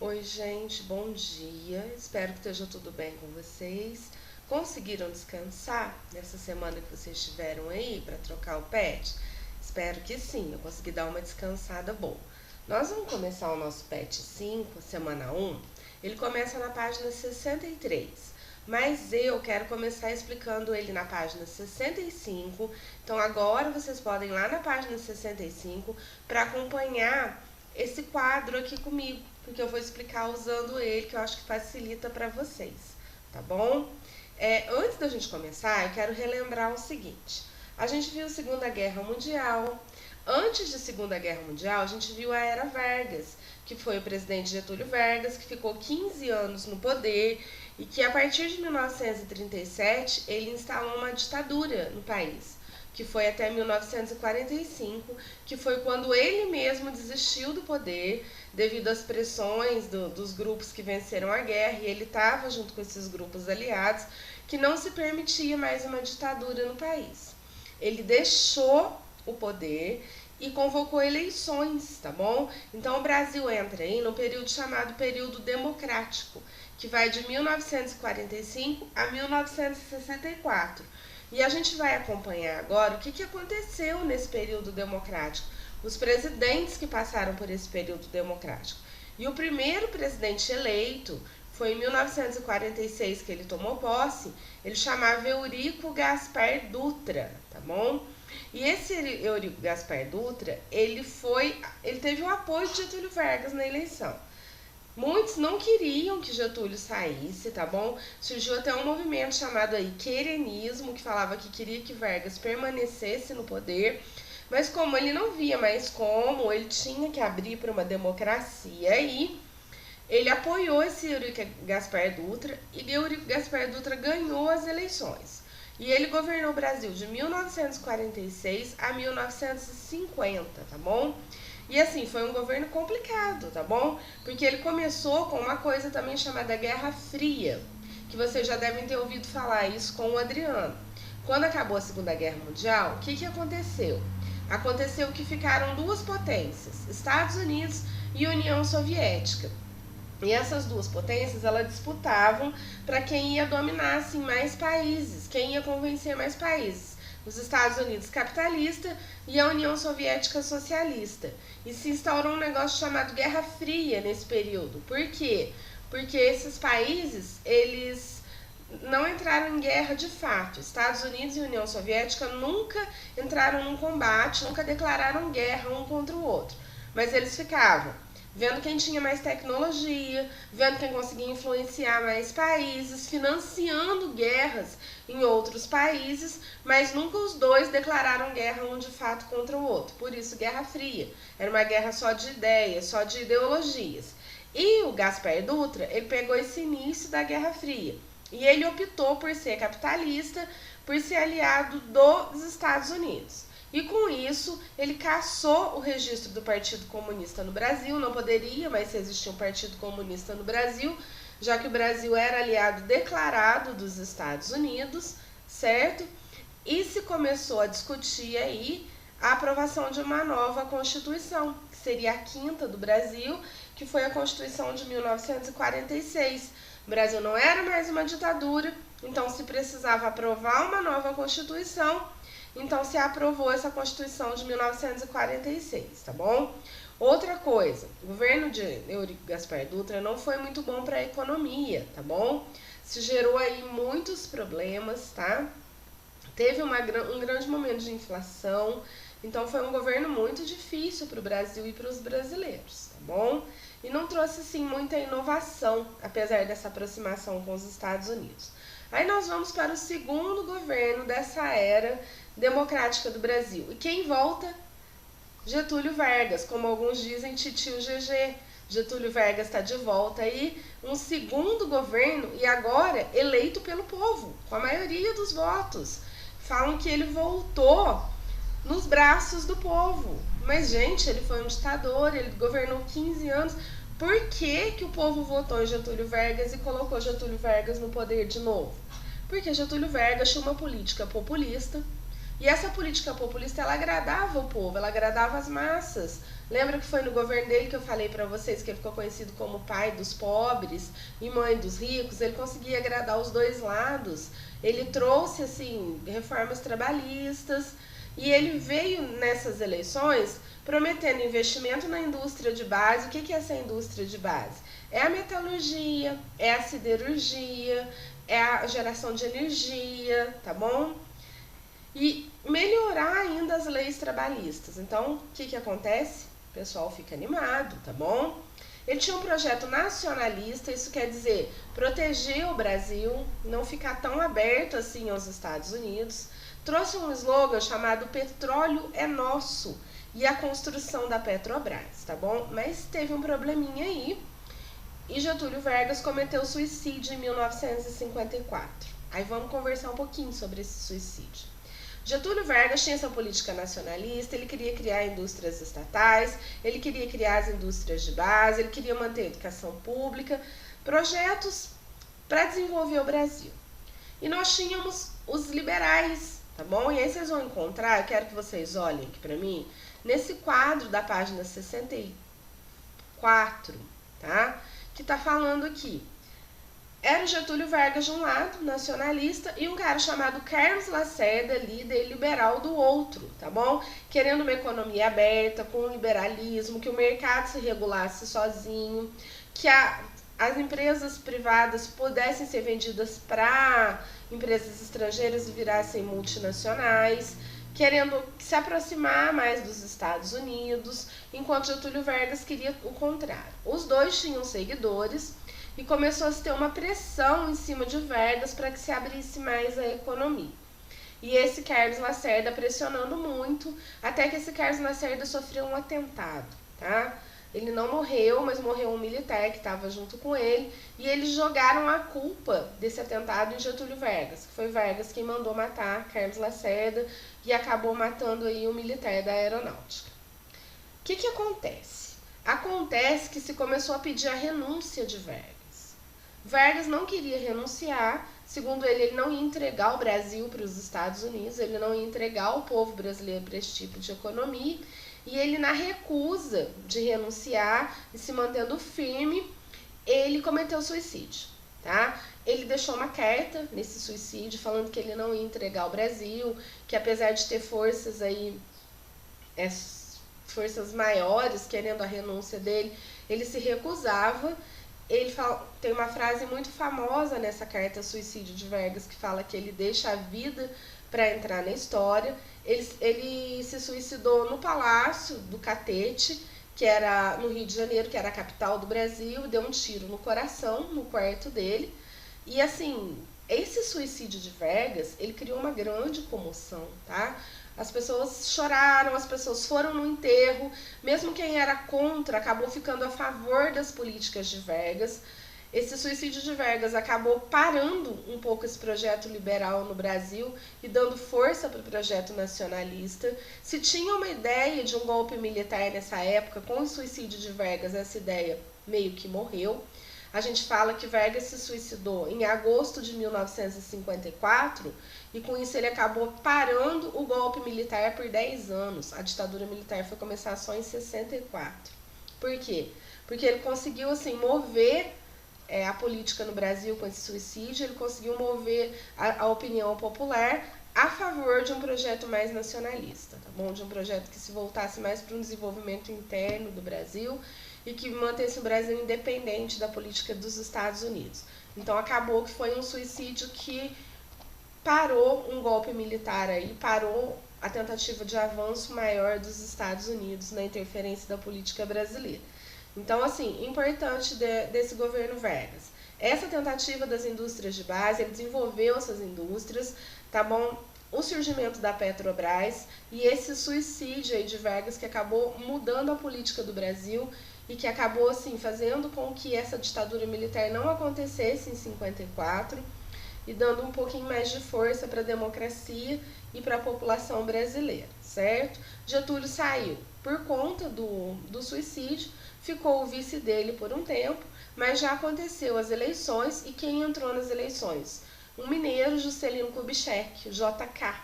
Oi, gente, bom dia. Espero que esteja tudo bem com vocês. Conseguiram descansar nessa semana que vocês estiveram aí para trocar o pet? Espero que sim, eu consegui dar uma descansada boa. Nós vamos começar o nosso pet 5, semana 1. Ele começa na página 63, mas eu quero começar explicando ele na página 65. Então agora vocês podem ir lá na página 65 para acompanhar esse quadro aqui comigo, porque eu vou explicar usando ele, que eu acho que facilita para vocês, tá bom? Antes da gente começar, eu quero relembrar o seguinte: a gente viu a Segunda Guerra Mundial. Antes de Segunda Guerra Mundial, a gente viu a Era Vargas, que foi o presidente Getúlio Vargas, que ficou 15 anos no poder e que a partir de 1937 ele instalou uma ditadura no país, que foi até 1945, que foi quando ele mesmo desistiu do poder devido às pressões dos grupos que venceram a guerra, e ele estava junto com esses grupos aliados, que não se permitia mais uma ditadura no país. Ele deixou o poder e convocou eleições, tá bom? Então o Brasil entra aí no período chamado período democrático, que vai de 1945 a 1964. E a gente vai acompanhar agora o que aconteceu nesse período democrático, os presidentes que passaram por esse período democrático. E o primeiro presidente eleito foi em 1946 que ele tomou posse. Ele chamava Eurico Gaspar Dutra, tá bom? E esse Eurico Gaspar Dutra, ele teve o apoio de Getúlio Vargas na eleição. Muitos não queriam que Getúlio saísse, tá bom? Surgiu até um movimento chamado aí querenismo, que falava que queria que Vargas permanecesse no poder, mas como ele não via mais como, ele tinha que abrir para uma democracia aí, ele apoiou esse Eurico Gaspar Dutra, e Eurico Gaspar Dutra ganhou as eleições. E ele governou o Brasil de 1946 a 1950, tá bom? E assim, foi um governo complicado, tá bom? Porque ele começou com uma coisa também chamada Guerra Fria, que vocês já devem ter ouvido falar isso com o Adriano. Quando acabou a Segunda Guerra Mundial, o que aconteceu? Aconteceu que ficaram duas potências, Estados Unidos e União Soviética. E essas duas potências, elas disputavam para quem ia dominar assim, mais países, quem ia convencer mais países. Os Estados Unidos capitalista e a União Soviética socialista. E se instaurou um negócio chamado Guerra Fria nesse período. Por quê? Porque esses países, eles não entraram em guerra de fato. Estados Unidos e União Soviética nunca entraram num combate, nunca declararam guerra um contra o outro. Mas eles ficavam vendo quem tinha mais tecnologia, vendo quem conseguia influenciar mais países, financiando guerras em outros países, mas nunca os dois declararam guerra um de fato contra o outro. Por isso, Guerra Fria. Era uma guerra só de ideias, só de ideologias. E o Gaspar Dutra, ele pegou esse início da Guerra Fria. E ele optou por ser capitalista, por ser aliado dos Estados Unidos. E com isso, ele cassou o registro do Partido Comunista no Brasil. Não poderia mais existir um Partido Comunista no Brasil, já que o Brasil era aliado declarado dos Estados Unidos, certo? E se começou a discutir aí a aprovação de uma nova Constituição, que seria a quinta do Brasil, que foi a Constituição de 1946. O Brasil não era mais uma ditadura, então se precisava aprovar uma nova Constituição. Então se aprovou essa Constituição de 1946, tá bom? Outra coisa, o governo de Eurico Gaspar Dutra não foi muito bom para a economia, tá bom? Se gerou aí muitos problemas, tá? Teve um grande momento de inflação, então foi um governo muito difícil para o Brasil e para os brasileiros, tá bom? E não trouxe, assim, muita inovação, apesar dessa aproximação com os Estados Unidos. Aí nós vamos para o segundo governo dessa era democrática do Brasil. E quem volta? Getúlio Vargas, como alguns dizem, titio GG. Getúlio Vargas está de volta aí, um segundo governo, e agora eleito pelo povo, com a maioria dos votos. Falam que ele voltou nos braços do povo. Mas, gente, ele foi um ditador, ele governou 15 anos. Por que o povo votou em Getúlio Vargas e colocou Getúlio Vargas no poder de novo? Porque Getúlio Vargas tinha uma política populista, E essa política populista, ela agradava o povo, ela agradava as massas. Lembra que foi no governo dele que eu falei para vocês que ele ficou conhecido como pai dos pobres e mãe dos ricos? Ele conseguia agradar os dois lados. Ele trouxe, assim, reformas trabalhistas e ele veio nessas eleições prometendo investimento na indústria de base. O que é essa indústria de base? É a metalurgia, é a siderurgia, é a geração de energia, tá bom? E melhorar ainda as leis trabalhistas. Então, o que acontece? O pessoal fica animado, tá bom? Ele tinha um projeto nacionalista, isso quer dizer proteger o Brasil, não ficar tão aberto assim aos Estados Unidos. Trouxe um slogan chamado Petróleo é Nosso e a construção da Petrobras, tá bom? Mas teve um probleminha aí e Getúlio Vargas cometeu suicídio em 1954. Aí vamos conversar um pouquinho sobre esse suicídio. Getúlio Vargas tinha essa política nacionalista, ele queria criar indústrias estatais, ele queria criar as indústrias de base, ele queria manter a educação pública, projetos para desenvolver o Brasil. E nós tínhamos os liberais, tá bom? E aí vocês vão encontrar, eu quero que vocês olhem aqui para mim, nesse quadro da página 64, tá? Que tá falando aqui. Era o Getúlio Vargas de um lado, nacionalista, e um cara chamado Carlos Lacerda, líder liberal, do outro, tá bom? Querendo uma economia aberta, com liberalismo, que o mercado se regulasse sozinho, que as empresas privadas pudessem ser vendidas para empresas estrangeiras e virassem multinacionais, querendo se aproximar mais dos Estados Unidos, enquanto Getúlio Vargas queria o contrário. Os dois tinham seguidores, e começou a se ter uma pressão em cima de Vargas para que se abrisse mais a economia. E esse Carlos Lacerda pressionando muito, até que esse Carlos Lacerda sofreu um atentado, tá? Ele não morreu, mas morreu um militar que estava junto com ele, e eles jogaram a culpa desse atentado em Getúlio Vargas, que foi Vargas quem mandou matar Carlos Lacerda e acabou matando aí um militar da aeronáutica. O que acontece? Acontece que se começou a pedir a renúncia de Vargas. Vargas não queria renunciar, segundo ele não ia entregar o Brasil para os Estados Unidos, ele não ia entregar o povo brasileiro para esse tipo de economia, e ele, na recusa de renunciar e se mantendo firme, ele cometeu suicídio, tá? Ele deixou uma carta nesse suicídio falando que ele não ia entregar o Brasil, que apesar de ter forças aí, forças maiores querendo a renúncia dele, ele se recusava. Ele tem uma frase muito famosa nessa carta Suicídio de Vargas que fala que ele deixa a vida para entrar na história. Ele se suicidou no Palácio do Catete, que era no Rio de Janeiro, que era a capital do Brasil, e deu um tiro no coração, no quarto dele. E assim, esse suicídio de Vargas, ele criou uma grande comoção, tá? As pessoas choraram, as pessoas foram no enterro, mesmo quem era contra acabou ficando a favor das políticas de Vargas. Esse suicídio de Vargas acabou parando um pouco esse projeto liberal no Brasil e dando força para o projeto nacionalista. Se tinha uma ideia de um golpe militar nessa época, com o suicídio de Vargas, essa ideia meio que morreu. A gente fala que Vargas se suicidou em agosto de 1954 e com isso ele acabou parando o golpe militar por 10 anos. A ditadura militar foi começar só em 64. Por quê? Porque ele conseguiu assim, mover a política no Brasil com esse suicídio, ele conseguiu mover a opinião popular a favor de um projeto mais nacionalista, tá bom? De um projeto que se voltasse mais para um desenvolvimento interno do Brasil e que mantesse o Brasil independente da política dos Estados Unidos. Então acabou que foi um suicídio que parou um golpe militar aí, parou a tentativa de avanço maior dos Estados Unidos na interferência da política brasileira. Então, assim, importante desse governo Vargas. Essa tentativa das indústrias de base, ele desenvolveu essas indústrias, tá bom? O surgimento da Petrobras e esse suicídio aí de Vargas que acabou mudando a política do Brasil e que acabou, assim, fazendo com que essa ditadura militar não acontecesse em 54 e dando um pouquinho mais de força para a democracia e para a população brasileira, certo? Getúlio saiu por conta do suicídio, ficou o vice dele por um tempo, mas já aconteceu as eleições e quem entrou nas eleições? Um mineiro, Juscelino Kubitschek, JK.